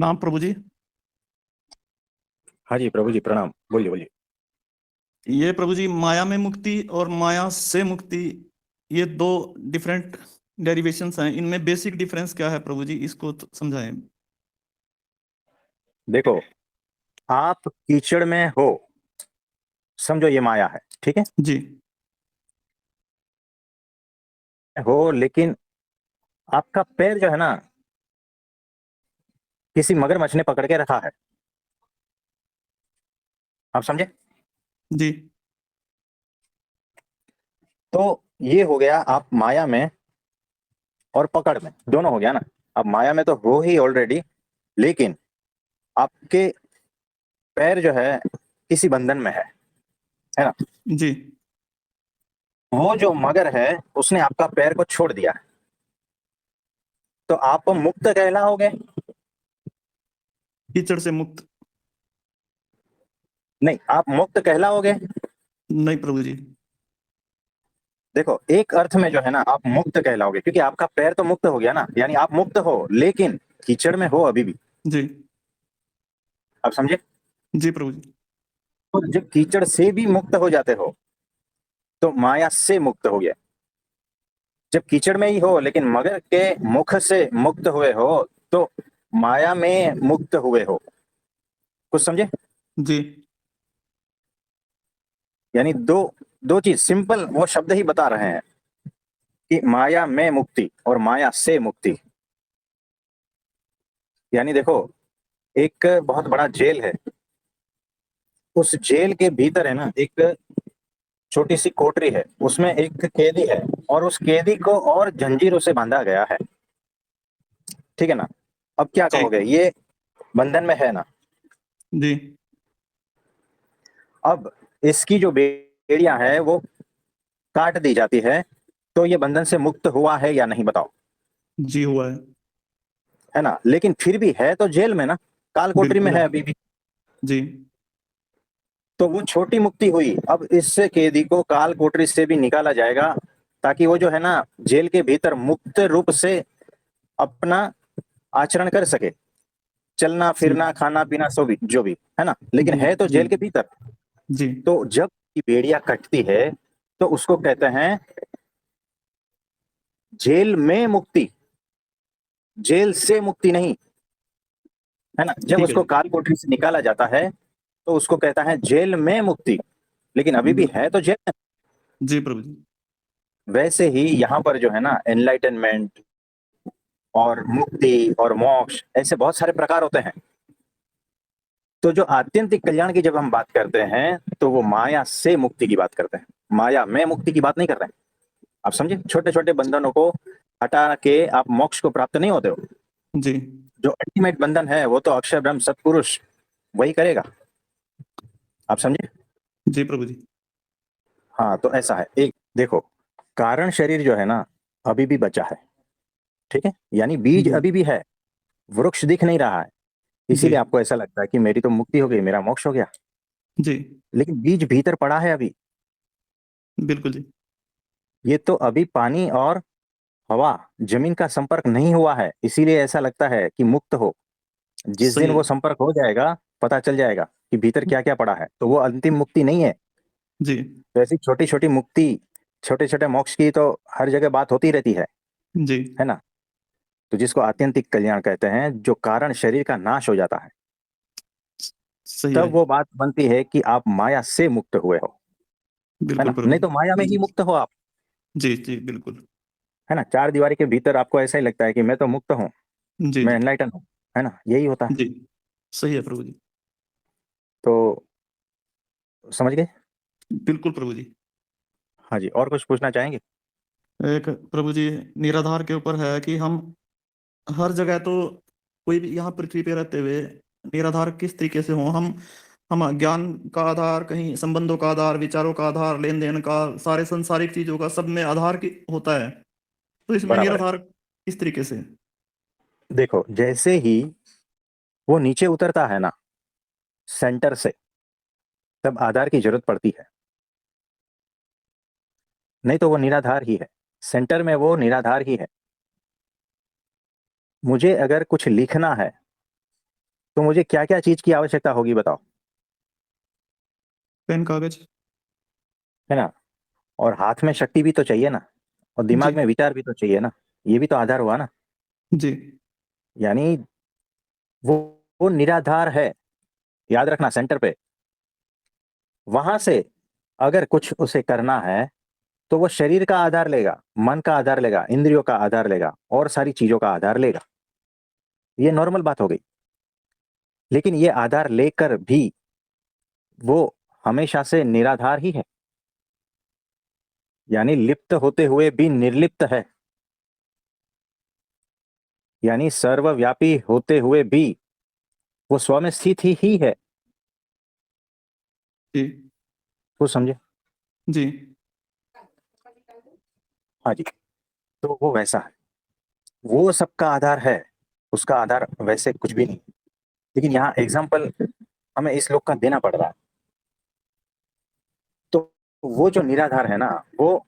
नाम प्रभु जी। हाँ जी प्रभु जी, प्रणाम। बोलिए बोलिए। ये प्रभु जी, माया में मुक्ति और माया से मुक्ति, ये दो डिफरेंट डेरिवेशंस हैं। इनमें बेसिक डिफरेंस क्या है प्रभु जी, इसको समझाएं। देखो, आप कीचड़ में हो, समझो ये माया है, ठीक है। जी। हो, लेकिन आपका पैर जो है ना, किसी मगरमच्छ ने पकड़ के रखा है। आप समझे? जी। तो ये हो गया आप माया में और पकड़ में, दोनों हो गया ना। अब माया में तो हो ही ऑलरेडी, लेकिन आपके पैर जो है किसी बंधन में है ना। जी। वो जो मगर है उसने आपका पैर को छोड़ दिया, तो आप मुक्त कहलाओगे। कीचड़ से मुक्त। नहीं, आप मुक्त कहलाओगे। नहीं प्रभु जी। देखो, एक अर्थ में जो है ना आप मुक्त कहलाओगे, क्योंकि आपका पैर तो मुक्त हो गया ना, यानी आप मुक्त हो, लेकिन कीचड़ में हो अभी भी। जी। आप समझे? जी प्रभु जी। तो जब कीचड़ से भी मुक्त हो जाते हो तो माया से मुक्त हो गया। जब कीचड़ में ही हो लेकिन मगर के मुख से मुक्त हुए हो तो माया में मुक्त हुए हो। कुछ समझे? जी। यानी दो दो चीज सिंपल वो शब्द ही बता रहे हैं कि माया में मुक्ति और माया से मुक्ति। यानी देखो, एक बहुत बड़ा जेल है, उस जेल के भीतर है ना एक छोटी सी कोठरी है, उसमें एक कैदी है और उस कैदी को और जंजीरों से बांधा गया है। ठीक है ना? अब क्या जी। कहोगे, ये बंधन में है ना। जी। अब इसकी जो बेड़ियां है वो काट दी जाती है, तो ये बंधन से मुक्त हुआ है या नहीं, बताओ। जी हुआ है। है ना? लेकिन फिर भी है तो जेल में ना, काल कोठरी में बिल्कुल है। है अभी भी। जी। तो वो छोटी मुक्ति हुई। अब इससे कैदी को काल कोठरी से भी निकाला जाएगा, ताकि वो जो है ना जेल के भीतर मुक्त रूप से अपना आचरण कर सके, चलना जी। फिरना खाना पीना सो भी जो भी है ना, लेकिन जी। है तो जी। जेल के भीतर। जी। तो जब ये बेड़ियां कटती है तो उसको कहते हैं जेल में मुक्ति, जेल से मुक्ति नहीं। है ना? जब ठीक है उसको जी। काल कोठरी से निकाला जाता है तो उसको कहता है जेल में मुक्ति, लेकिन अभी भी बिल्कुल। है तो जेल में। जी प्रभु जी। वैसे ही यहाँ पर जो है ना एनलाइटनमेंट और मुक्ति और मोक्ष, ऐसे बहुत सारे प्रकार होते हैं। तो जो आत्यंतिक कल्याण की जब हम बात करते हैं तो वो माया से मुक्ति की बात करते हैं, माया में मुक्ति की बात नहीं कर रहे हैं। आप समझे? छोटे छोटे बंधनों को हटा के आप मोक्ष को प्राप्त नहीं होते हो। जी। जो अल्टीमेट बंधन है वो तो अक्षय ब्रह्म सत्पुरुष वही करेगा। आप समझे? जी प्रभु जी। हाँ, तो ऐसा है। एक देखो, कारण शरीर जो है ना अभी भी बचा है, ठीक है, यानी बीज जी। अभी भी है, वृक्ष दिख नहीं रहा है। जी। इसीलिए आपको ऐसा लगता है कि मेरी तो मुक्ति हो गई, मेरा मोक्ष हो गया, जी। लेकिन बीज भीतर पड़ा है अभी। बिल्कुल जी। ये तो अभी पानी और हवा, जमीन का संपर्क नहीं हुआ है, इसीलिए ऐसा लगता है कि मुक्त हो। जिस दिन सही है। वो संपर्क हो जाएगा, पता चल जाएगा कि भीतर क्या क्या पड़ा है, तो वो अंतिम मुक्ति नहीं है। जी। तो ऐसी छोटी छोटी मुक्ति, छोटे छोटे मोक्ष की तो हर जगह बात होती रहती जी। है ना। तो जिसको आत्यंतिक कल्याण कहते हैं, जो कारण शरीर का नाश हो जाता है, सही है। तब वो बात बनती है कि आप माया से मुक्त हुए हो। है बिल्कुल ना? प्रभु नहीं तो माया में जी। ही मुक्त हो आप। जी। जी बिल्कुल। है ना? चार दीवारी के भीतर आपको ऐसा ही लगता है कि मैं तो मुक्त हूँ, जी। मैं जी। एनलाइटन हूँ। है ना? यही होता है। जी। सही है प्रभु जी। तो समझ गए? बिल्कुल प्रभु जी। हाँ जी, और कुछ पूछना चाहेंगे? एक प्रभु जी, निराधार के ऊपर है कि हम हर जगह तो, कोई भी यहाँ पृथ्वी पे रहते हुए निराधार किस तरीके से हो हम ज्ञान का आधार, कहीं संबंधों का आधार, विचारों का आधार, लेन देन का, सारे संसारिक चीजों का, सब में आधार की होता है। तो इसमें बराबर है। निराधार किस तरीके से। देखो, जैसे ही वो नीचे उतरता है ना सेंटर से, तब आधार की जरूरत पड़ती है, नहीं तो वो निराधार ही है। सेंटर में वो निराधार ही है। मुझे अगर कुछ लिखना है तो मुझे क्या क्या चीज की आवश्यकता होगी बताओ। पेन कागज। है ना। और हाथ में शक्ति भी तो चाहिए ना, और जी। दिमाग में विचार भी तो चाहिए ना। ये भी तो आधार हुआ ना। जी। यानी वो वो निराधार है, याद रखना सेंटर पे। वहां से अगर कुछ उसे करना है तो वो शरीर का आधार लेगा, मन का आधार लेगा, इंद्रियों का आधार लेगा, और सारी चीजों का आधार लेगा। ये नॉर्मल बात हो गई। लेकिन ये आधार लेकर भी वो हमेशा से निराधार ही है, यानी लिप्त होते हुए भी निर्लिप्त है। यानी सर्वव्यापी होते हुए भी वो स्व में स्थित ही है। जी। कुछ समझे। जी। हाँ जी। तो वो वैसा है, वो सबका आधार है, उसका आधार वैसे कुछ भी नहीं। लेकिन यहाँ एग्जाम्पल हमें इस लोक का देना पड़ रहा है। तो वो जो निराधार है ना, वो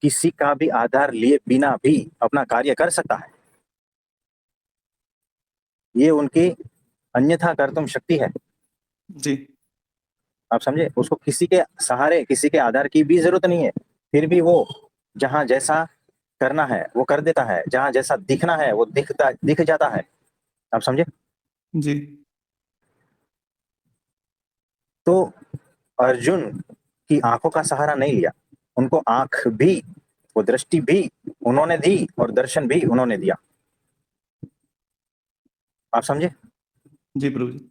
किसी का भी आधार लिए बिना भी अपना कार्य कर सकता है। ये उनकी अन्यथा कर्तुम शक्ति है। जी। आप समझे, उसको किसी के सहारे, किसी के आधार की भी जरूरत नहीं है। फिर भी वो जहां जैसा करना है वो कर देता है, जहां जैसा दिखना है वो दिख जाता है। आप समझे। जी। तो अर्जुन की आंखों का सहारा नहीं लिया, उनको आंख भी, वो दृष्टि भी उन्होंने दी, और दर्शन भी उन्होंने दिया। आप समझे। जी प्रभु जी।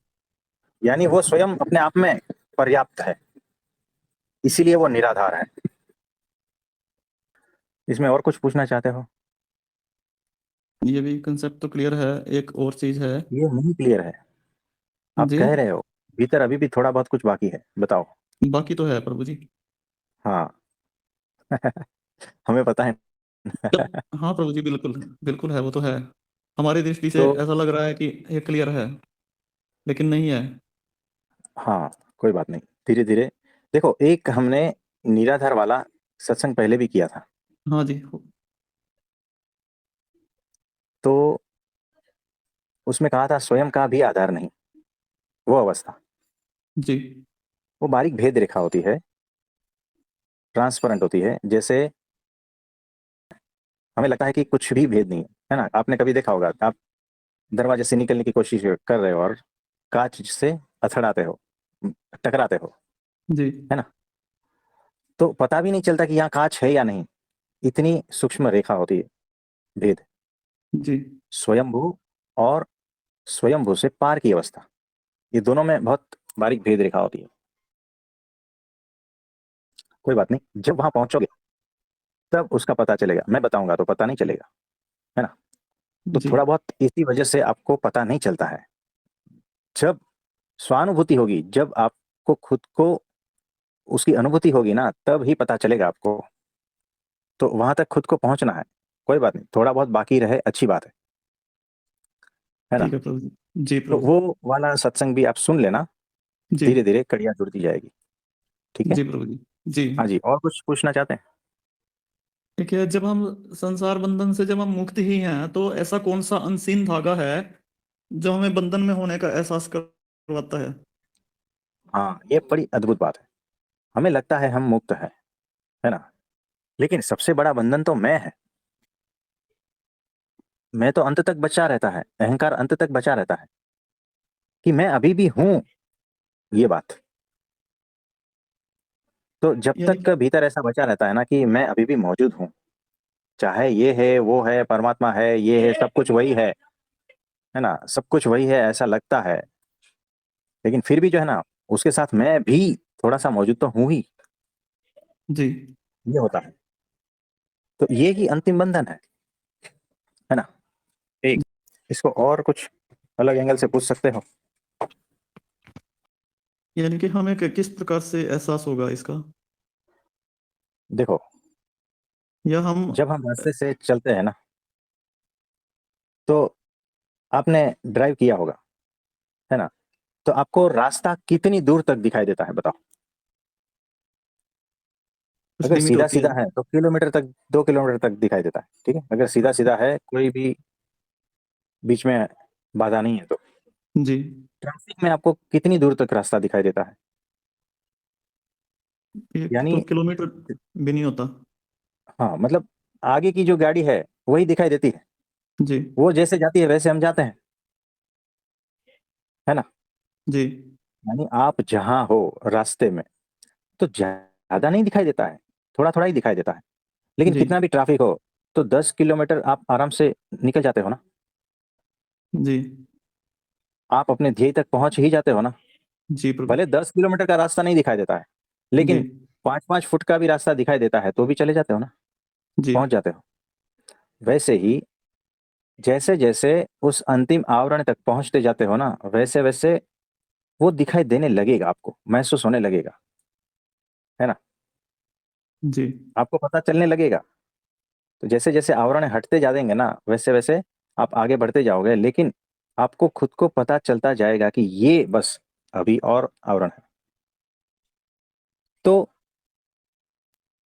यानी वो स्वयं अपने आप में पर्याप्त है, इसीलिए वो निराधार है। इसमें और कुछ पूछना चाहते हो। ये भी कंसेप्ट तो क्लियर है। एक और चीज है। ये नहीं क्लियर है। आप जी। कह रहे हो भीतर अभी भी थोड़ा बहुत कुछ बाकी है, बताओ। बाकी तो है प्रभु जी। हाँ। हमें पता है। जब हाँ प्रभु जी, बिल्कुल बिल्कुल है, वो तो है। हमारी दृष्टि से तो ऐसा लग रहा है कि ये क्लियर है, लेकिन नहीं है। हाँ, कोई बात नहीं, धीरे धीरे। देखो, एक हमने निराधार वाला सत्संग पहले भी किया था। हाँ जी। तो उसमें कहा था स्वयं का भी आधार नहीं, वो अवस्था। जी। वो बारीक भेद रेखा होती है, ट्रांसपेरेंट होती है। जैसे हमें लगता है कि कुछ भी भेद नहीं है ना। आपने कभी देखा होगा, आप दरवाजे से निकलने की कोशिश कर रहे हो और कांच से अथड़ाते हो, टकराते हो, जी। है ना। तो पता भी नहीं चलता कि यहाँ कांच है या नहीं, इतनी सूक्ष्म रेखा होती है भेद। जी। स्वयंभू और स्वयंभू से पार की अवस्था, ये दोनों में बहुत बारीक भेद रेखा होती है। कोई बात नहीं, जब वहां पहुंचोगे तब उसका पता चलेगा, मैं बताऊंगा तो पता नहीं चलेगा, है ना। तो जी। थोड़ा बहुत इसी वजह से आपको पता नहीं चलता है। जब स्वानुभूति होगी, जब आपको खुद को उसकी अनुभूति होगी ना, तब ही पता चलेगा आपको। तो वहां तक खुद को पहुंचना है। कोई बात नहीं, थोड़ा बहुत बाकी रहे, अच्छी बात है ना। ठीक है प्रभु जी। जी तो प्रभु जी। वो वाला सत्संग भी आप सुन लेना, जी। धीरे धीरे कड़ियाँ जुड़ती जाएगी। ठीक है। जी प्रभु जी। जी। हाँ जी, और कुछ पूछना चाहते हैं। ठीक है, जब हम संसार बंधन से जब हम मुक्त ही हैं, तो ऐसा कौन सा अनसीन धागा है जो हमें बंधन में होने का एहसास करवाता है? हाँ, ये बड़ी अद्भुत बात है। हमें लगता है हम मुक्त हैं, है ना। लेकिन सबसे बड़ा बंधन तो मैं है। मैं तो अंत तक बचा रहता है, अहंकार अंत तक बचा रहता है कि मैं अभी भी हूं, ये बात। तो जब यानी तक कि भीतर ऐसा बचा रहता है ना कि मैं अभी भी मौजूद हूं, चाहे ये है वो है, परमात्मा है ये है, सब कुछ वही है ना, सब कुछ वही है ऐसा लगता है। लेकिन फिर भी जो है ना, उसके साथ मैं भी थोड़ा सा मौजूद तो हूं ही, जी। ये होता है। तो ये ही अंतिम बंधन है ना। एक, इसको और कुछ अलग एंगल से पूछ सकते हो। यानी कि हमें किस प्रकार से एहसास होगा इसका? देखो, या हम जब हम रास्ते से चलते हैं ना, तो आपने ड्राइव किया होगा, है ना। तो आपको रास्ता कितनी दूर तक दिखाई देता है बताओ। कुछ अगर लिमिट सीधा होती है? सीधा है तो किलोमीटर तक, 2 किलोमीटर तक दिखाई देता है, ठीक है। अगर सीधा सीधा है, कोई भी बीच में बाधा नहीं है तो। जी। ट्रैफिक में आपको कितनी दूर तक रास्ता दिखाई देता है? 1-2 यानी किलोमीटर भी नहीं होता। हाँ, मतलब आगे की जो गाड़ी है वही दिखाई देती है, जी। वो जैसे जाती है वैसे हम जाते हैं, है ना? जी। यानी आप जहां हो रास्ते में, तो ज्यादा नहीं दिखाई देता है, थोड़ा थोड़ा ही दिखाई देता है। लेकिन जी। कितना भी ट्रैफिक हो, तो 10 किलोमीटर आप आराम से निकल जाते हो ना। जी। आप अपने ध्येय तक पहुंच ही जाते हो ना। जी प्रभु। भले 10 किलोमीटर का रास्ता नहीं दिखाई देता है, जी। लेकिन 5-5 फुट का भी रास्ता दिखाई देता है तो भी चले जाते हो ना, जी। पहुंच जाते हो। वैसे ही जैसे जैसे उस अंतिम आवरण तक पहुंचते जाते हो ना, वैसे वैसे वो दिखाई देने लगेगा, आपको महसूस होने लगेगा, है ना? जी। आपको पता चलने लगेगा। तो जैसे जैसे आवरण हटते जाएंगे ना, वैसे वैसे आप आगे बढ़ते जाओगे, लेकिन आपको खुद को पता चलता जाएगा कि ये बस अभी और आवरण है। तो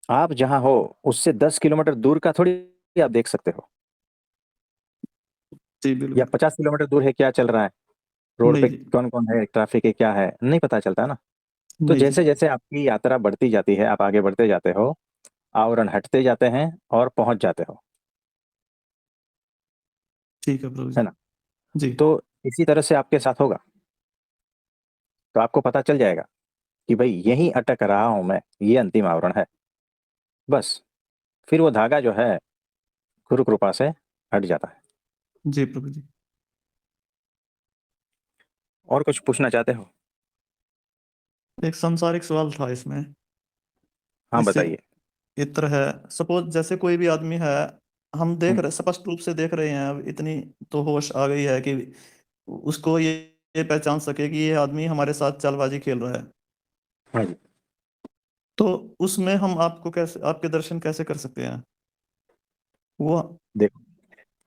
आप जहां हो उससे 10 किलोमीटर दूर का थोड़ी आप देख सकते हो, जी या बिल्कुल। 50 किलोमीटर दूर है क्या चल रहा है, रोड नहीं पे जी। कौन कौन है, ट्रैफिक है क्या है, नहीं पता चलता ना। तो नहीं जी। जैसे जैसे आपकी यात्रा बढ़ती जाती है, आप आगे बढ़ते जाते हो, आवरण हटते जाते हैं और पहुंच जाते हो, ठीक है प्रभु है जी। ना? जी। तो इसी तरह से आपके साथ होगा। तो आपको पता चल जाएगा कि भाई यहीं अटक रहा हूं मैं, ये अंतिम आवरण है, बस। फिर वो धागा जो है गुरु कृपा से हट जाता है। जी प्रभु जी। और कुछ पूछना चाहते हो? एक सांसारिक सवाल था इसमें। हाँ, इससे बताइए। इत्र है, सपोज जैसे कोई भी आदमी है, हम देख हम्म, रहे, स्पष्ट रूप से देख रहे हैं, अब इतनी तो होश आ गई है कि उसको ये पहचान सके कि ये आदमी हमारे साथ चालबाजी खेल रहा है। हाँ जी। तो उसमें हम आपको कैसे, आपके दर्शन कैसे कर सकते हैं वो? देखो,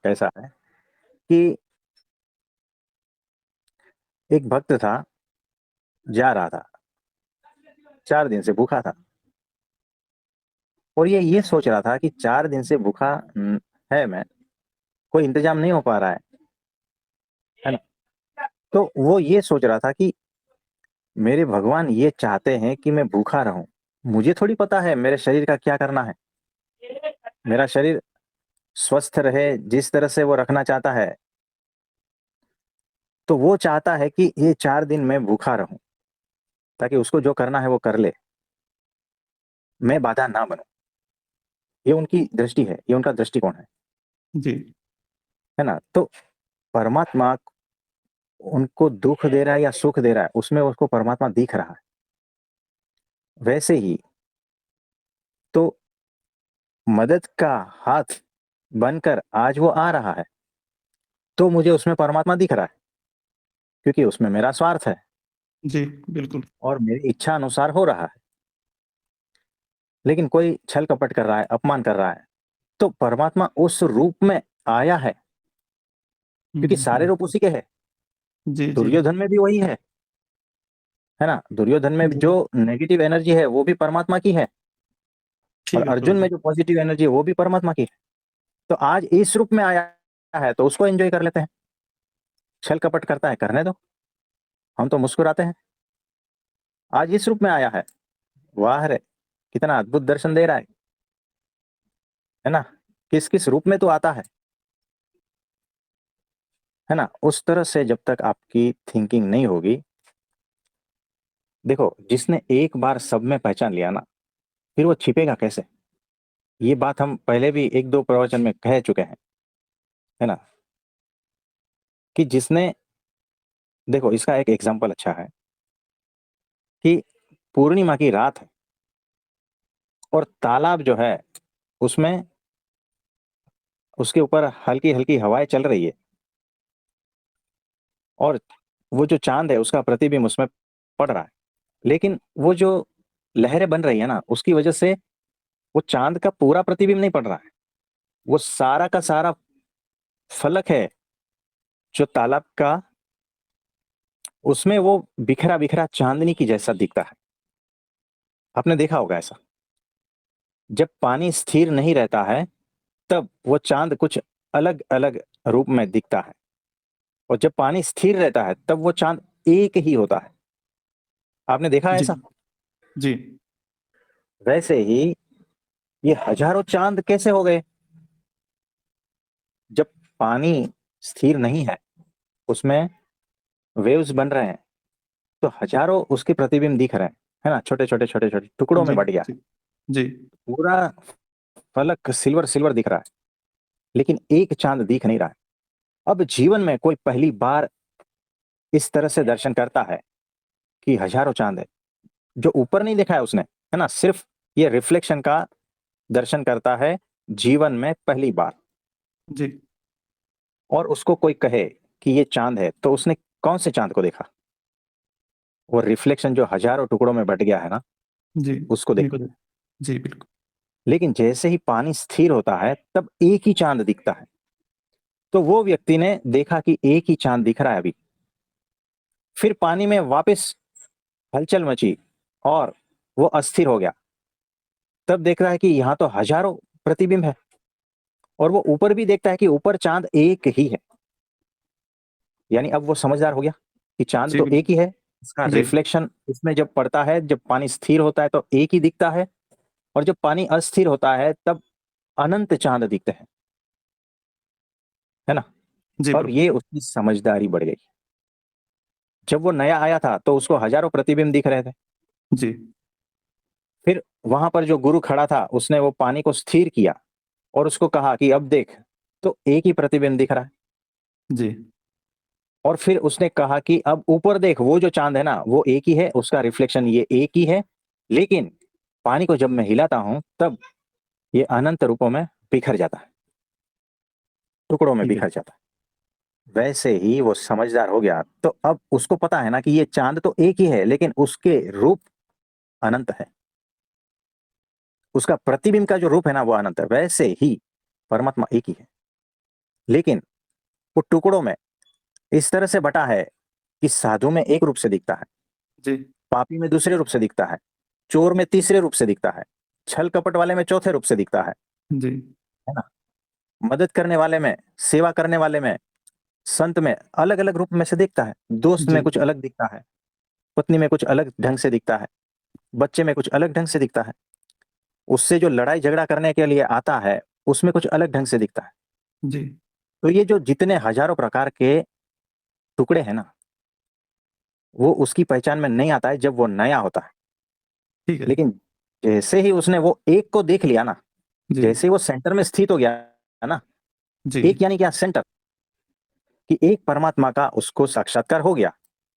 ऐसा है कि एक भक्त था, जा रहा था, 4 दिन से भूखा था, और ये सोच रहा था कि 4 दिन से भूखा है मैं, कोई इंतजाम नहीं हो पा रहा है ना? तो वो ये सोच रहा था कि मेरे भगवान ये चाहते हैं कि मैं भूखा रहूं, मुझे थोड़ी पता है मेरे शरीर का क्या करना है। मेरा शरीर स्वस्थ रहे जिस तरह से वो रखना चाहता है, तो वो चाहता है कि ये 4 दिन मैं भूखा रहूं, ताकि उसको जो करना है वो कर ले, मैं बाधा ना बनूं। ये उनकी दृष्टि है, ये उनका दृष्टिकोण जी। है ना? तो परमात्मा उनको दुख दे रहा है या सुख दे रहा है, उसमें उसको परमात्मा दिख रहा है। वैसे ही तो मदद का हाथ बनकर आज वो आ रहा है, तो मुझे उसमें परमात्मा दिख रहा है, क्योंकि उसमें मेरा स्वार्थ है जी बिल्कुल। और मेरी इच्छा अनुसार हो रहा है। लेकिन कोई छल कपट कर रहा है, अपमान कर रहा है, तो परमात्मा उस रूप में आया है, क्योंकि सारे रूप उसी के हैं। जी। जी। दुर्योधन में भी वही है ना? दुर्योधन में जी। जो नेगेटिव एनर्जी है वो भी परमात्मा की है, और ठीक है प्रभु अर्जुन में जी। जो पॉजिटिव एनर्जी है वो भी परमात्मा की है। तो आज इस रूप में आया है तो उसको एंजॉय कर लेते हैं। छल कपट करता है, करने दो, हम तो मुस्कुराते हैं। आज इस रूप में आया है, वाह रे, कितना अद्भुत दर्शन दे रहा है ना? किस किस रूप में तो आता है ना? उस तरह से जब तक आपकी थिंकिंग नहीं होगी, देखो, जिसने एक बार सब में पहचान लिया ना, फिर वो छिपेगा कैसे? ये बात हम पहले भी 1-2 प्रवचन में कह चुके हैं, है ना? कि जिसने, देखो, इसका एक एग्जाम्पल अच्छा है कि पूर्णिमा की रात है और तालाब जो है उसमें, उसके ऊपर हल्की हल्की हवाएं चल रही है, और वो जो चांद है उसका प्रतिबिंब उसमें पड़ रहा है। लेकिन वो जो लहरें बन रही है ना, उसकी वजह से वो चांद का पूरा प्रतिबिंब नहीं पड़ रहा है, वो सारा का सारा फलक है जो तालाब का, उसमें वो बिखरा बिखरा चांदनी की जैसा दिखता है। आपने देखा होगा ऐसा, जब पानी स्थिर नहीं रहता है तब वो चांद कुछ अलग अलग रूप में दिखता है। और जब पानी स्थिर रहता है तब वो चांद एक ही होता है। आपने देखा है जी ऐसा? जी वैसे ही ये हजारों चांद कैसे हो गए? जब पानी स्थिर नहीं है, उसमें वेव्स बन रहे हैं, तो हजारों उसके प्रतिबिंब दिख रहे हैं, है ना, छोटे छोटे छोटे छोटे टुकड़ों में जी बट गया है। जी जी पूरा फलक सिल्वर सिल्वर दिख रहा है, लेकिन एक चांद दिख नहीं रहा है। अब जीवन में कोई पहली बार इस तरह से दर्शन करता है कि हजारों चांद है, जो ऊपर नहीं देखा है उसने, है ना, सिर्फ ये रिफ्लेक्शन का दर्शन करता है जीवन में पहली बार। जी और उसको कोई कहे कि ये चांद है, तो उसने कौन से चांद को देखा? वो रिफ्लेक्शन जो हजारों टुकड़ों में बट गया है ना, जी उसको उन्हीं देखा। को दे। जी बिल्कुल। लेकिन जैसे ही पानी स्थिर होता है तब एक ही चांद दिखता है। तो वो व्यक्ति ने देखा कि एक ही चांद दिख रहा है अभी। फिर पानी में वापस हलचल मची और वो अस्थिर हो गया। तब देख रहा है कि यहाँ तो हजारों प्रतिबिंब है, और वो ऊपर भी देखता है कि ऊपर चांद एक ही है। यानी अब वो समझदार हो गया कि चांद जी तो एक बिल्कुल। ही है, इसका जी रिफ्लेक्शन उसमें जब पड़ता है, जब पानी स्थिर होता है तो एक ही दिखता है, और जब पानी अस्थिर होता है तब अनंत चांद दिखते हैं, है ना। जी अब प्रभु। ये उसकी समझदारी बढ़ गई। जब वो नया आया था तो उसको हजारों प्रतिबिंब दिख रहे थे। जी फिर वहां पर जो गुरु खड़ा था उसने वो पानी को स्थिर किया और उसको कहा कि अब देख, तो एक ही प्रतिबिंब दिख रहा है। जी और फिर उसने कहा कि अब ऊपर देख, वो जो चांद है ना वो एक ही है, उसका रिफ्लेक्शन ये एक ही है, लेकिन पानी को जब मैं हिलाता हूं तब ये अनंत रूपों में बिखर जाता है, टुकड़ों में ठीक है। बिखर जाता है। वैसे ही वो समझदार हो गया, तो अब उसको पता है ना कि ये चांद तो एक ही है, लेकिन उसके रूप अनंत है। उसका प्रतिबिंब का जो रूप है ना वो अनंत है। वैसे ही परमात्मा एक ही है, लेकिन वो टुकड़ों में इस तरह से बटा है कि साधु में एक रूप से दिखता है, जी पापी में दूसरे रूप से दिखता है, चोर में तीसरे रूप से दिखता है, छल कपट वाले में चौथे रूप से दिखता जी है ना, मदद करने वाले में, सेवा करने वाले में, संत में अलग अलग रूप में से दिखता है, दोस्त जी में कुछ अलग दिखता है, पत्नी में कुछ अलग ढंग से दिखता है, बच्चे में कुछ अलग ढंग से दिखता है, उससे जो लड़ाई झगड़ा करने के लिए आता है उसमें कुछ अलग ढंग से दिखता है। जी तो ये जो जितने हजारों प्रकार के टुकड़े हैं ना, वो उसकी पहचान में नहीं आता है जब वो नया होता है। ठीक है। लेकिन जैसे ही उसने वो एक को देख लिया ना, जी जैसे ही वो सेंटर में स्थित हो गया है ना, जी एक यानी क्या, सेंटर, कि एक परमात्मा का उसको साक्षात्कार हो गया,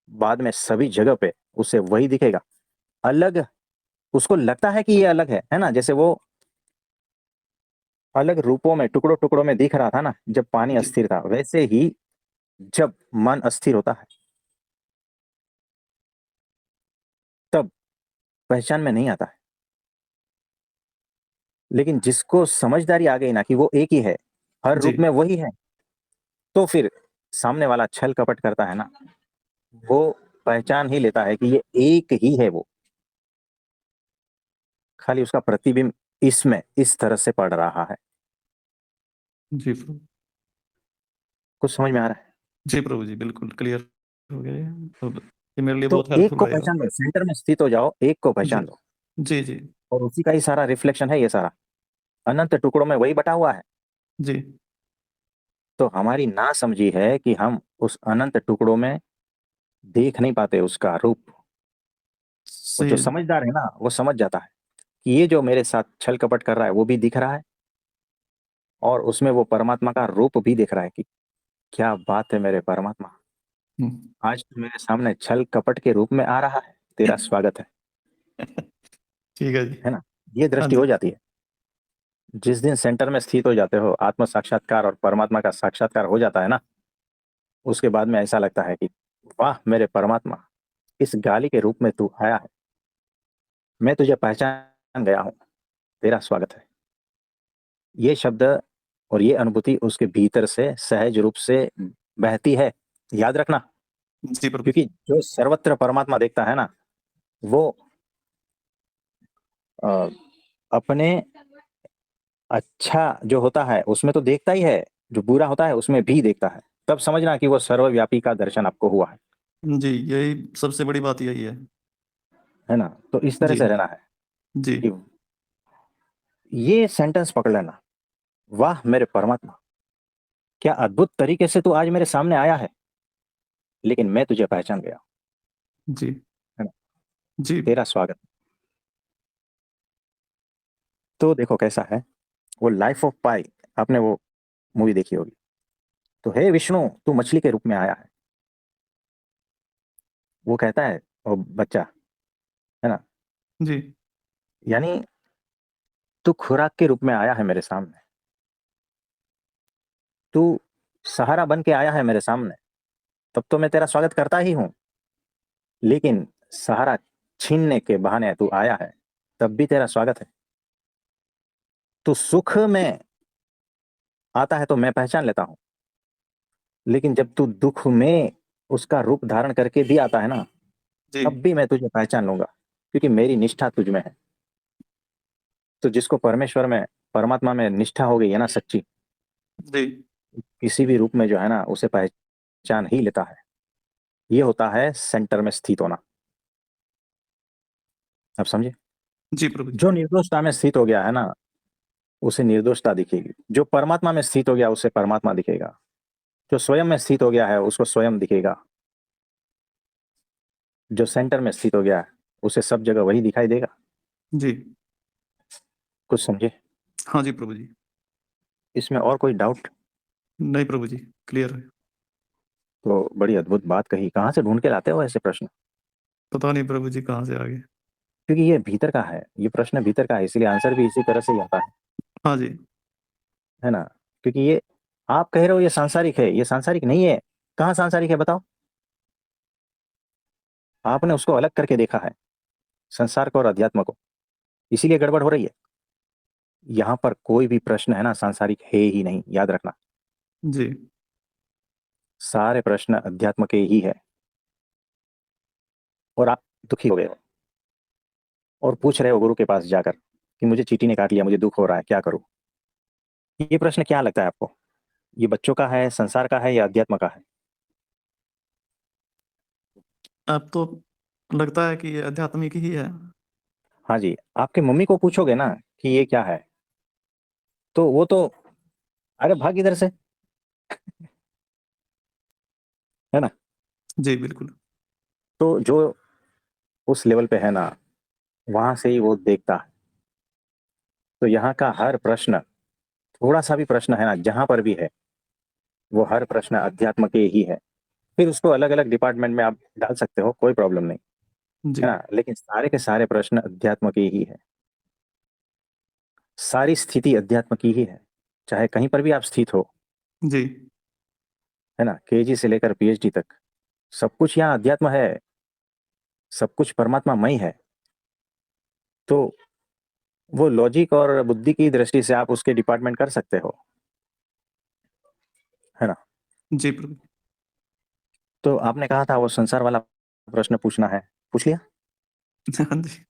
बाद में सभी जगह पे उसे वही दिखेगा। अलग उसको लगता है कि ये अलग है ना, जैसे वो अलग रूपों में टुकड़ों टुकड़ों में दिख रहा था ना जब पानी जी अस्थिर था, वैसे ही जब मन अस्थिर होता है तब पहचान में नहीं आता है। लेकिन जिसको समझदारी आ गई ना कि वो एक ही है, हर जी रूप में वही है, तो फिर सामने वाला छल कपट करता है ना, वो पहचान ही लेता है कि ये एक ही है वो, खाली उसका प्रतिबिंब इसमें इस तरह से पड़ रहा है। जी प्रभु। कुछ समझ में आ रहा है? जी प्रभु जी बिल्कुल क्लियर हो गया ये। अब ये मेरे लिए तो बहुत एक हेल्पफुल को रहेगा। पहचान लो, सेंटर में स्थित हो जाओ, एक को जी पहचान लो, जी जी और उसी का ही सारा रिफ्लेक्शन है ये सारा, अनंत टुकड़ों में वही बटा हुआ है। जी तो हमारी ना समझी है कि हम उस अनंत टुकड़ों में देख नहीं पाते उसका रूप। और सही जो है जी। समझदार है ना वो समझ जाता है कि ये जो मेरे साथ छल कपट कर रहा है वो भी दिख रहा है, और उसमें वो परमात्मा का रूप भी दिख रहा है कि क्या बात है मेरे परमात्मा, हम्म। आज तो मेरे सामने छल कपट के रूप में आ रहा है, तेरा स्वागत ठीक है जी। है ना। ये हाँ दृष्टि जी। हो जाती है। जिस दिन सेंटर में स्थित हो जाते हो, आत्म साक्षात्कार और परमात्मा का साक्षात्कार हो जाता है ना, उसके बाद में ऐसा लगता है कि वाह मेरे परमात्मा, इस गाली के रूप में तू आया है, मैं तुझे पहचान गया हूँ, तेरा स्वागत है। ये शब्द और ये अनुभूति उसके भीतर से सहज रूप से बहती है, याद रखना। जी प्रभु क्योंकि जी। जो सर्वत्र परमात्मा देखता है ना, वो अ, अपने अच्छा जो होता है उसमें तो देखता ही है, जो बुरा होता है उसमें भी देखता है। तब समझना कि वो सर्वव्यापी का दर्शन आपको हुआ जी, यही सबसे बड़ी बात यही है ना। तो इस तरह जी से रहना है जी कि ये सेंटेंस पकड़ लेना, वाह मेरे परमात्मा, क्या अद्भुत तरीके से तू आज मेरे सामने आया है, लेकिन मैं तुझे पहचान गया, जी है ना। जी तेरा स्वागत। तो देखो कैसा है वो लाइफ ऑफ पाई, आपने वो मूवी देखी होगी। तो हे विष्णु, तू मछली के रूप में आया है, वो कहता है वो बच्चा, है ना। जी यानी तू खुराक के रूप में आया है मेरे सामने, तू सहारा बन के आया है मेरे सामने, तब तो मैं तेरा स्वागत करता ही हूं। लेकिन सहारा छीनने के बहाने तू आया है, तब भी तेरा स्वागत है। तू सुख में आता है तो मैं पहचान लेता हूं, लेकिन जब तू दुख में उसका रूप धारण करके भी आता है ना, जी तब भी मैं तुझे पहचान लूंगा, क्योंकि मेरी निष्ठा तुझ में है। तो जिसको परमेश्वर में, परमात्मा में निष्ठा हो गई है ना सच्ची, जी किसी भी रूप में जो है ना उसे पहचान ही लेता है। ये होता है सेंटर में स्थित होना। आप समझे। जी प्रभु जी। जो निर्दोषता में स्थित हो गया है ना, उसे निर्दोषता दिखेगी। जो परमात्मा में स्थित हो गया उसे परमात्मा दिखेगा। जो स्वयं में स्थित हो गया है उसको स्वयं दिखेगा। जो सेंटर में स्थित हो गया है उसे सब जगह वही दिखाई देगा। जी कुछ समझे। हाँ जी प्रभु जी। इसमें और कोई डाउट। नहीं प्रभु जी, क्लियर है। तो बड़ी अद्भुत बात कही, कहाँ से ढूंढ के लाते हो ऐसे प्रश्न। पता नहीं प्रभु जी कहाँ से आ गए। क्योंकि ये भीतर का है, ये प्रश्न भीतर का है, इसलिए आंसर भी इसी तरह से ही आता हाँ जी है ना। क्योंकि ये आप कह रहे हो ये सांसारिक है, ये सांसारिक नहीं है। कहाँ सांसारिक है बताओ। आपने उसको अलग करके देखा है, संसार को और अध्यात्म को, इसीलिए गड़बड़ हो रही है। यहाँ पर कोई भी प्रश्न है ना सांसारिक है ही नहीं, याद रखना। जी सारे प्रश्न अध्यात्म के ही है। और आप दुखी हो गए हो और पूछ रहे हो गुरु के पास जाकर कि मुझे चींटी ने काट लिया, मुझे दुख हो रहा है, क्या करूं। ये प्रश्न क्या लगता है आपको, ये बच्चों का है, संसार का है, या अध्यात्म का है। अब तो लगता है कि ये आध्यात्मिक ही है। हाँ जी, आपके मम्मी को पूछोगे ना कि ये क्या है, तो वो तो अरे भाग इधर से, है ना। जी बिल्कुल। तो जो उस लेवल पे है ना, वहां से ही वो देखता है। तो यहाँ का हर प्रश्न, थोड़ा सा भी प्रश्न है ना जहां पर भी है, वो हर प्रश्न अध्यात्म के ही है। फिर उसको अलग अलग डिपार्टमेंट में आप डाल सकते हो, कोई प्रॉब्लम नहीं, जी है ना। लेकिन सारे के सारे प्रश्न अध्यात्म के ही है। सारी स्थिति अध्यात्म की ही है। चाहे कहीं पर भी आप स्थित हो, जी है ना, केजी से लेकर पीएचडी तक, सब कुछ यहाँ अध्यात्म है। सब कुछ परमात्मा मय है। तो वो लॉजिक और बुद्धि की दृष्टि से आप उसके डिपार्टमेंट कर सकते हो, है ना। जी प्रभु। तो आपने कहा था वो संसार वाला प्रश्न पूछना है, पूछ लिया। हाँ जी।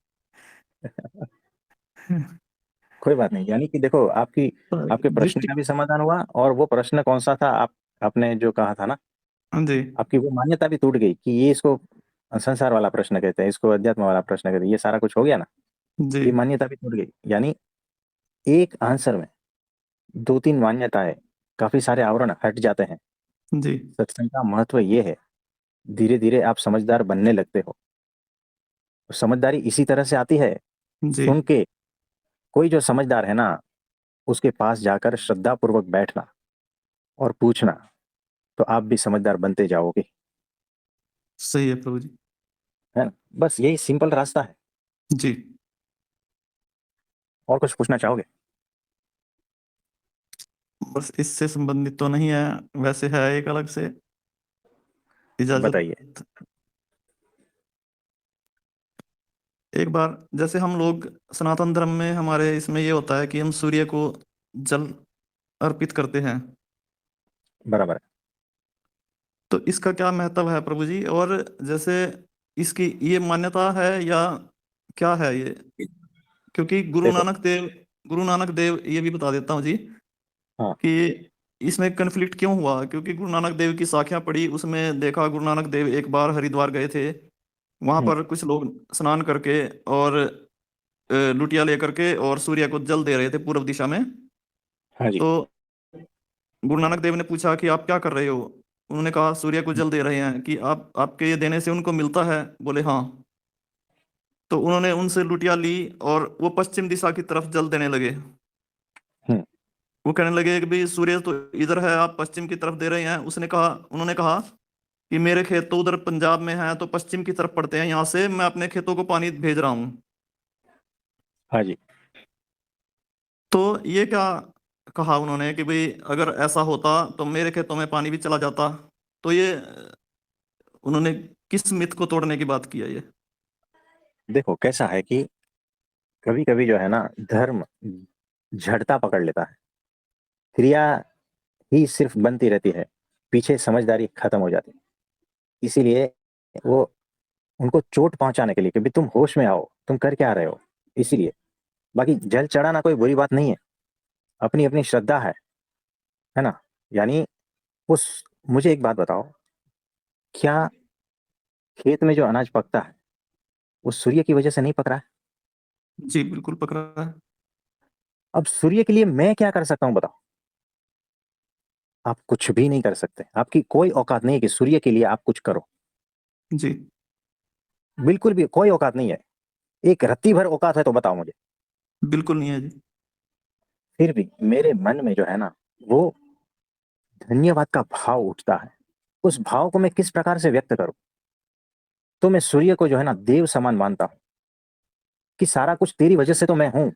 कोई बात नहीं, यानी कि देखो आपकी, आपके प्रश्न दृष्टि। का भी समाधान हुआ। और वो प्रश्न कौन सा था, आप आपने जो कहा था ना, हाँ जी आपकी वो मान्यता भी टूट गई कि ये इसको संसार वाला प्रश्न कहते हैं, इसको अध्यात्म वाला प्रश्न कहते हैं, ये सारा कुछ हो गया ना। जी ये मान्यता भी टूट गई। यानी एक आंसर में दो तीन मान्यताएं, काफी सारे आवरण हट जाते हैं। जी सत्संग का महत्व ये है, धीरे धीरे आप समझदार बनने लगते हो। समझदारी इसी तरह से आती है, जी सुन के। कोई जो समझदार है ना, उसके पास जाकर श्रद्धा पूर्वक बैठना और पूछना, तो आप भी समझदार बनते जाओगे, सही है प्रभु जी। है ना। बस यही सिंपल रास्ता है। जी और कुछ पूछना चाहोगे। बस इससे संबंधित तो नहीं है, वैसे है एक अलग से, इजाजत। बताइए। एक बार जैसे हम लोग सनातन धर्म में, हमारे इसमें ये होता है कि हम सूर्य को जल अर्पित करते हैं। बराबर है। तो इसका क्या महत्व है प्रभु जी? और जैसे इसकी ये मान्यता है या क्या है ये? क्योंकि देखो। गुरु नानक देव ये भी बता देता हूँ जी हाँ। कि इसमें कन्फ्लिक्ट क्यों हुआ, क्योंकि गुरु नानक देव की साखियां पढ़ी, उसमें देखा गुरु नानक देव एक बार हरिद्वार गए थे। वहां हम्म, पर कुछ लोग स्नान करके और लुटिया लेकर के और सूर्य को जल दे रहे थे पूर्व दिशा में। हाँ जी। तो गुरु नानक देव ने पूछा कि आप क्या कर रहे हो। उन्होंने कहा सूर्य को जल दे रहे हैं, कि आप आपके ये देने से उनको मिलता है। बोले हाँ। तो उन्होंने उनसे लुटिया ली और वो पश्चिम दिशा की तरफ जल देने लगे। हम्म, वो कहने लगे कि भाई सूर्य तो इधर है, आप पश्चिम की तरफ दे रहे हैं। उन्होंने कहा कि मेरे खेत तो उधर पंजाब में हैं, तो पश्चिम की तरफ पड़ते हैं, यहाँ से मैं अपने खेतों को पानी भेज रहा हूँ। हाँ जी। तो ये क्या कहा उन्होंने कि भाई अगर ऐसा होता तो मेरे खेतों में पानी भी चला जाता। तो ये उन्होंने किस मिथ को तोड़ने की बात की है ये। देखो कैसा है कि कभी कभी जो है ना, धर्म झड़ता पकड़ लेता है, क्रिया ही सिर्फ बनती रहती है, पीछे समझदारी खत्म हो जाती है। इसीलिए वो उनको चोट पहुंचाने के लिए कि भी तुम होश में आओ, तुम कर क्या रहे हो, इसीलिए। बाकी जल चढ़ाना कोई बुरी बात नहीं है, अपनी अपनी श्रद्धा है ना। यानी उस मुझे एक बात बताओ, क्या खेत में जो अनाज पकता है वो सूर्य की वजह से नहीं पक रहा है? जी बिल्कुल पकड़ा है। अब सूर्य के लिए मैं क्या कर सकता हूं बताओ? आप कुछ भी नहीं कर सकते, आपकी कोई औकात नहीं है कि सूर्य के लिए आप कुछ करो। जी बिल्कुल भी कोई औकात नहीं है। एक रत्ती भर औकात है तो बताओ मुझे। बिल्कुल नहीं है जी। फिर भी मेरे मन में जो है ना, वो धन्यवाद का भाव उठता है। उस भाव को मैं किस प्रकार से व्यक्त करूं? तो मैं सूर्य को जो है ना देव समान मानता हूं, कि सारा कुछ तेरी वजह से तो मैं हूं,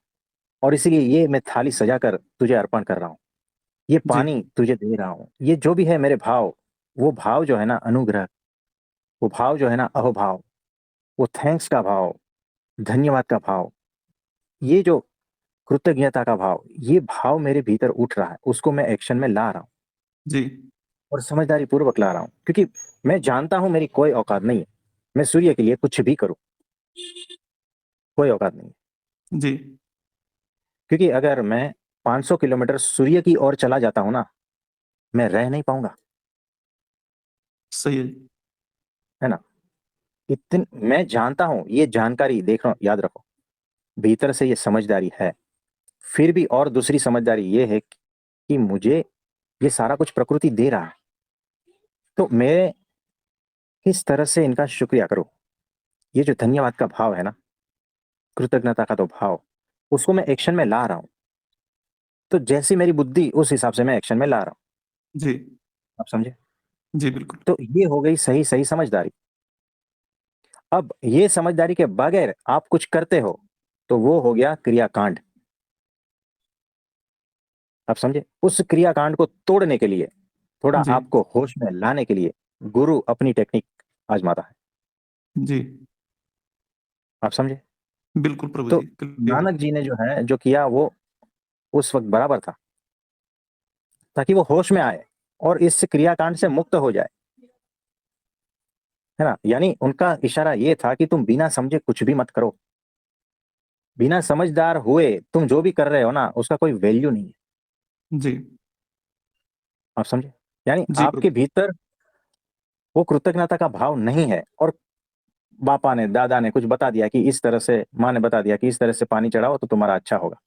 और इसीलिए ये मैं थाली सजाकर तुझे अर्पण कर रहा हूं, ये जी पानी तुझे दे रहा हूं, ये जो भी है मेरे भाव, वो भाव जो है ना अनुग्रह, वो भाव जो है ना अहोभाव, वो थैंक्स का भाव, धन्यवाद का भाव, ये जो कृतज्ञता का भाव, ये भाव मेरे भीतर उठ रहा है, उसको मैं एक्शन में ला रहा हूँ, जी और समझदारी पूर्वक ला रहा हूँ, क्योंकि मैं जानता हूं मेरी कोई औकात नहीं है, मैं सूर्य के लिए कुछ भी करूं, कोई औकात नहीं है। जी क्योंकि अगर मैं 500 किलोमीटर सूर्य की ओर चला जाता हूं ना, मैं रह नहीं पाऊंगा, सही है। है ना। मैं जानता हूं, ये जानकारी देखो, याद रखो, भीतर से ये समझदारी है। फिर भी और दूसरी समझदारी ये है कि मुझे ये सारा कुछ प्रकृति दे रहा है, तो मैं किस तरह से इनका शुक्रिया करूं। ये जो धन्यवाद का भाव है ना, कृतज्ञता का तो भाव, उसको मैं एक्शन में ला रहा हूं। तो जैसी मेरी बुद्धि उस हिसाब से मैं एक्शन में ला रहा हूं। जी आप समझे? जी बिल्कुल। तो ये हो गई सही सही समझदारी। अब ये समझदारी के बगैर आप कुछ करते हो तो वो हो गया क्रियाकांड। आप समझे? उस क्रियाकांड को तोड़ने के लिए, थोड़ा जी आपको होश में लाने के लिए, गुरु अपनी टेक्निक आजमाता है। जी आप समझे? बिल्कुल प्रभु तो जी क्लियर है। नानक जी ने जो है जो किया, वो उस वक्त बराबर था, ताकि वो होश में आए और इस क्रियाकांड से मुक्त हो जाए, है ना। यानी उनका इशारा ये था कि तुम बिना समझे कुछ भी मत करो, बिना समझदार हुए तुम जो भी कर रहे हो ना, उसका कोई वैल्यू नहीं है। जी आप समझे? यानी जी आपके प्रभु। भीतर वो कृतज्ञता का भाव नहीं है, और बापा ने, दादा ने कुछ बता दिया कि इस तरह से, माँ ने बता दिया कि इस तरह से पानी चढ़ाओ तो तुम्हारा अच्छा होगा।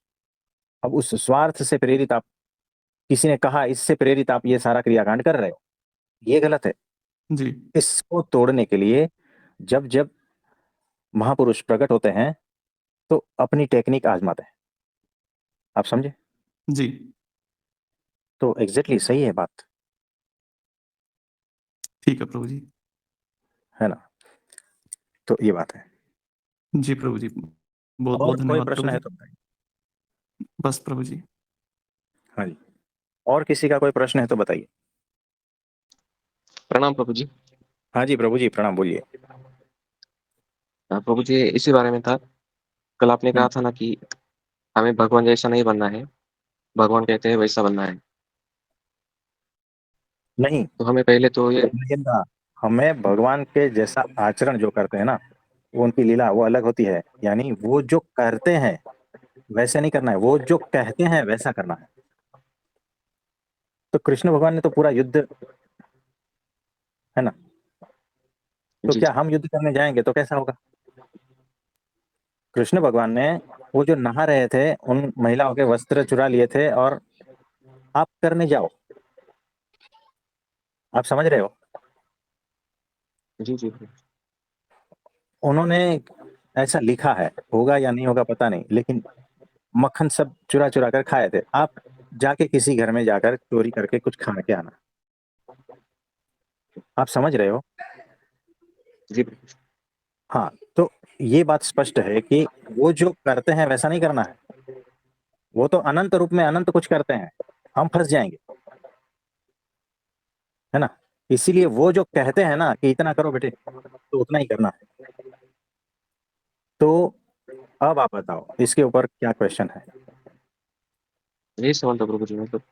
अब उस स्वार्थ से प्रेरित आप, किसी ने कहा इससे प्रेरित आप ये सारा क्रियाकांड कर रहे हो, ये गलत है। जी इसको तोड़ने के लिए जब जब महापुरुष प्रकट होते हैं तो अपनी टेक्निक आजमाते हैं। आप समझे? जी तो एग्जैक्टली सही है बात, ठीक है प्रभु जी। है ना। तो ये बात है। जी प्रभु जी बहुत और बहुत कोई धन्यवाद प्रश्न प्रभु है जी। तो बताइए। बस प्रभु जी। हाँ जी। और किसी का कोई प्रश्न है तो बताइए। प्रणाम प्रभु जी। हाँ जी प्रभु जी, प्रणाम, बोलिए। हाँ, प्रभु जी इसी बारे में था। कल आपने कहा हम्म, था ना कि हमें भगवान जैसा नहीं बनना है, भगवान कहते हैं वैसा बनना है। नहीं, तो हमें पहले तो ये लेकिन हमें भगवान के जैसा आचरण जो करते हैं ना, वो उनकी लीला वो अलग होती है। यानी वो जो करते हैं वैसे नहीं करना है, वो जो कहते हैं वैसा करना है। तो कृष्ण भगवान ने तो पूरा युद्ध, है ना, तो जी क्या जी हम युद्ध करने जाएंगे तो कैसा होगा? कृष्ण भगवान ने वो जो नहा रहे थे उन महिलाओं के वस्त्र चुरा लिए थे, और आप करने जाओ। आप समझ रहे हो? जी जी प्रभु उन्होंने ऐसा लिखा है, होगा या नहीं होगा पता नहीं, लेकिन मक्खन सब चुरा चुरा कर खाए थे। आप जाके किसी घर में जाकर चोरी करके कुछ खा के आना। आप समझ रहे हो? जी प्रभु हाँ, तो ये बात स्पष्ट है कि वो जो करते हैं वैसा नहीं करना है। वो तो अनंत रूप में अनंत कुछ करते हैं, हम फंस जाएंगे, है ना। इसीलिए वो जो कहते हैं ना कि इतना करो बेटे, तो उतना ही करना है। तो अब आप बताओ इसके ऊपर क्या क्वेश्चन है? यही सवाल था प्रभु जी, मतलब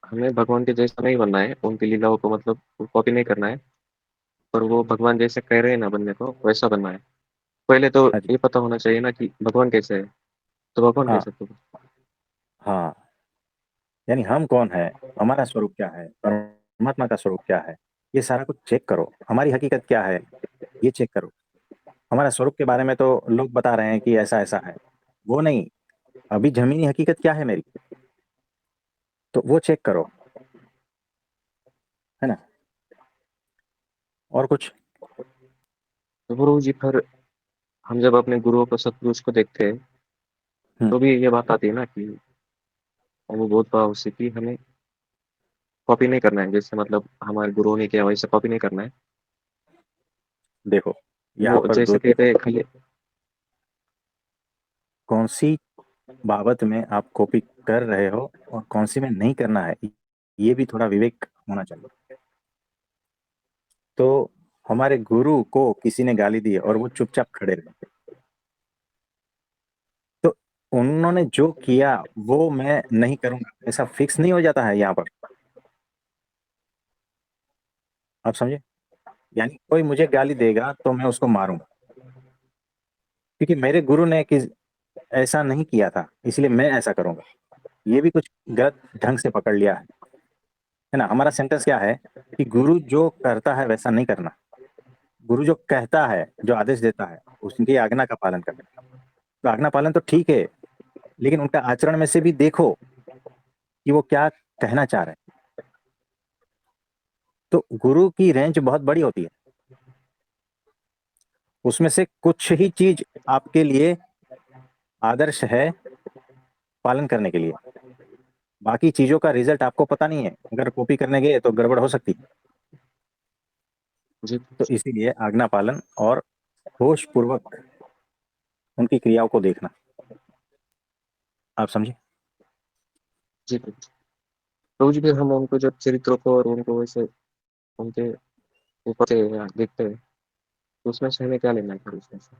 हमें भगवान के जैसा नहीं बनना है, उनकी लीलाओं को मतलब कॉपी नहीं करना है, पर वो भगवान जैसे कह रहे हैं ना बनने को वैसा बनना है। पहले तो हाँ जी। ये पता होना चाहिए ना कि भगवान कैसे है, तो भगवान हाँ। कैसे प्रभु। हाँ, यानी हम कौन है, हमारा स्वरूप क्या है, परमात्मा का स्वरूप क्या है, ये सारा कुछ चेक करो। हमारी हकीकत क्या है, ये चेक करो। हमारा स्वरूप के बारे में तो लोग बता रहे हैं कि ऐसा ऐसा है, वो नहीं। अभी जमीनी हकीकत क्या है मेरी, तो वो चेक करो, है ना। और कुछ? तो प्रभु जी फिर हम जब अपने गुरुओं को सतपुरुष को देखते हैं हम्म, तो भी ये बात आती है ना कि वो बहुत भाव से कि हमें कॉपी नहीं करना है, जैसे मतलब हमारे गुरुओं ने किया वैसे कॉपी नहीं करना है। देखो यहाँ वो पर जैसे दो, कहते हैं खाली। कौन सी बाबत में आप कॉपी कर रहे हो और कौन सी में नहीं करना है, ये भी थोड़ा विवेक होना चाहिए। तो हमारे गुरु को किसी ने गाली दी और वो चुपचाप खड़े रहे, तो उन्होंने जो किया वो मैं नहीं करूंगा ऐसा फिक्स नहीं हो जाता है यहाँ पर। आप समझे? यानी कोई मुझे गाली देगा तो मैं उसको मारूंगा, क्योंकि मेरे गुरु ने ऐसा नहीं किया था, इसलिए मैं ऐसा करूंगा। ये भी कुछ गलत ढंग से पकड़ लिया है ना। हमारा सेंटेंस क्या है कि गुरु जो करता है वैसा नहीं करना, गुरु जो कहता है, जो आदेश देता है, उसकी आज्ञा का पालन करना। तो आज्ञा पालन तो ठीक है, लेकिन उनका आचरण में से भी देखो कि वो क्या कहना चाह रहे हैं। तो गुरु की रेंज बहुत बड़ी होती है, उसमें से कुछ ही चीज आपके लिए आदर्श है पालन करने के लिए। बाकी चीजों का रिजल्ट आपको पता नहीं है, अगर कॉपी करने गए तो गड़बड़ हो सकती है। जी तो इसीलिए आज्ञा पालन और होश पूर्वक उनकी क्रियाओं को देखना। आप समझे? जी प्रभु। प्रभु जी फिर हम उनको जब चरित्रों को और उनको वैसे उनके ऊपर से देखते हैं तो उसमें से हमें क्या लेना है फिर उसमें से,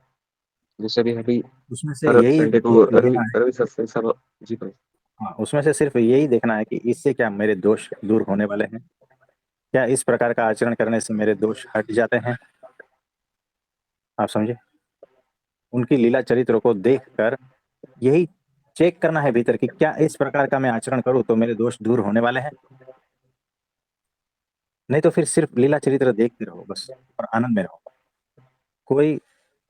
जैसे भी अभी उसमें से हर यही संडे को रवि देखना है। रवि सत्संग सब। जी प्रभु। हाँ, उसमें से सिर्फ यही देखना है कि इससे क्या मेरे दोष दूर होने वाले हैं, क्या इस प्रकार का आचरण करने से मेरे दोष हट जाते हैं। आप समझे? उनकी लीला चरित्र को देखकर यही चेक करना है भीतर कि क्या इस प्रकार का मैं आचरण करूं तो मेरे दोष दूर होने वाले हैं। नहीं तो फिर सिर्फ लीला चरित्र देखते रहो बस, और आनंद में रहो। कोई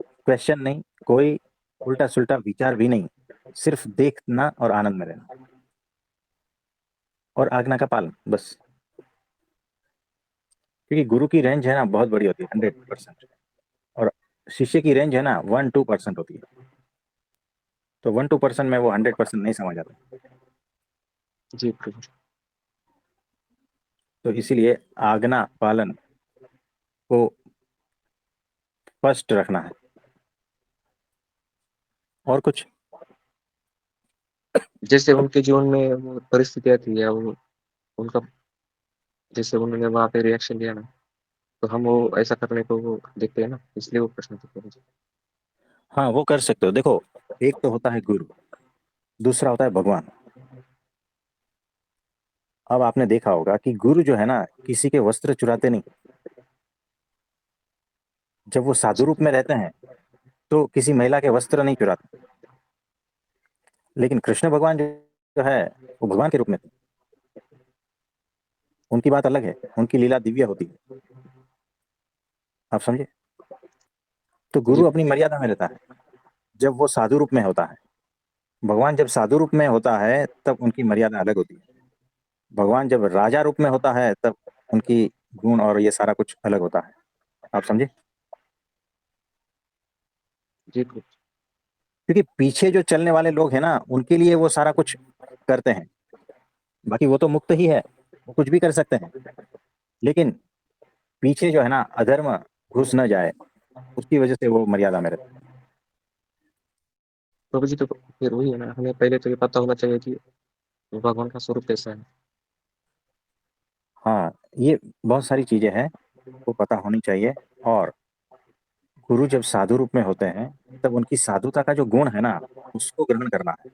क्वेश्चन नहीं, कोई उल्टा सुल्टा विचार भी नहीं, सिर्फ देखना और आनंद में रहना और आज्ञा का पालन बस। क्योंकि गुरु की रेंज है ना बहुत बड़ी होती है, 100%, और शिष्य की रेंज है ना 1-2% होती है। तो 1-2% में वो 100% नहीं समझ आता। जी प्रभु। तो इसीलिए आज्ञा पालन को फर्स्ट रखना है। और कुछ? जैसे उनके जीवन में वो परिस्थितियां थी या वो उनका जैसे उन्होंने वहां पे रिएक्शन दिया ना, तो हम वो ऐसा करने को वो देखते हैं ना, इसलिए वो प्रश्न थे प्रभु जी। हाँ, वो कर सकते हो। देखो, एक तो होता है गुरु, दूसरा होता है भगवान। अब आपने देखा होगा कि गुरु जो है ना किसी के वस्त्र चुराते नहीं। जब वो साधु जी रूप में रहते हैं तो किसी महिला के वस्त्र नहीं चुराते, लेकिन कृष्ण भगवान जो है वो भगवान के रूप में थे। उनकी बात अलग है, उनकी लीला दिव्य होती है, आप समझे। तो जी गुरु अपनी मर्यादा में रहता है जब वो साधु रूप में होता है। भगवान जब साधु रूप में होता है तब उनकी मर्यादा अलग होती है। भगवान जब राजा रूप में होता है तब उनकी गुण और ये सारा कुछ अलग होता है, आप समझे। जी प्रभु जी। क्योंकि पीछे जो चलने वाले लोग हैं ना, उनके लिए वो सारा कुछ करते हैं, बाकी वो तो मुक्त ही है, वो कुछ भी कर सकते हैं। लेकिन पीछे जो है ना, अधर्म घुस न जाए, उसकी वजह से वो मर्यादा में रहते हैं। प्रभु जी तो फिर वही है ना, हमें पहले तो ये पता होना चाहिए कि भगवान का स्वरूप कैसा है। हाँ, ये बहुत सारी चीजें हैं, वो पता होनी चाहिए। और गुरु जब साधु रूप में होते हैं तब उनकी साधुता का जो गुण है ना, उसको ग्रहण करना है।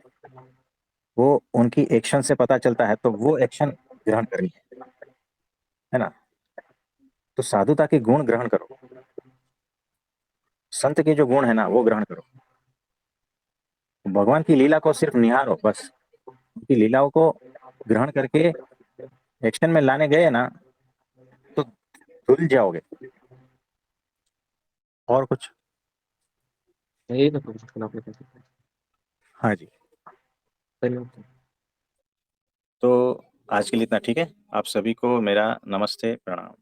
वो उनकी एक्शन से पता चलता है, तो वो एक्शन ग्रहण करनी है ना। तो साधुता के गुण ग्रहण करो, संत के जो गुण है ना वो ग्रहण करो। भगवान की लीला को सिर्फ निहारो बस, उनकी लीलाओं को ग्रहण करके एक्शन में लाने गए ना, तो धुल जाओगे। और कुछ। यही ना प्रभु जी, कहना आपने कैसे। हाँ जी। धन्यवाद। तो आज के लिए इतना ठीक है। आप सभी को मेरा नमस्ते, प्रणाम।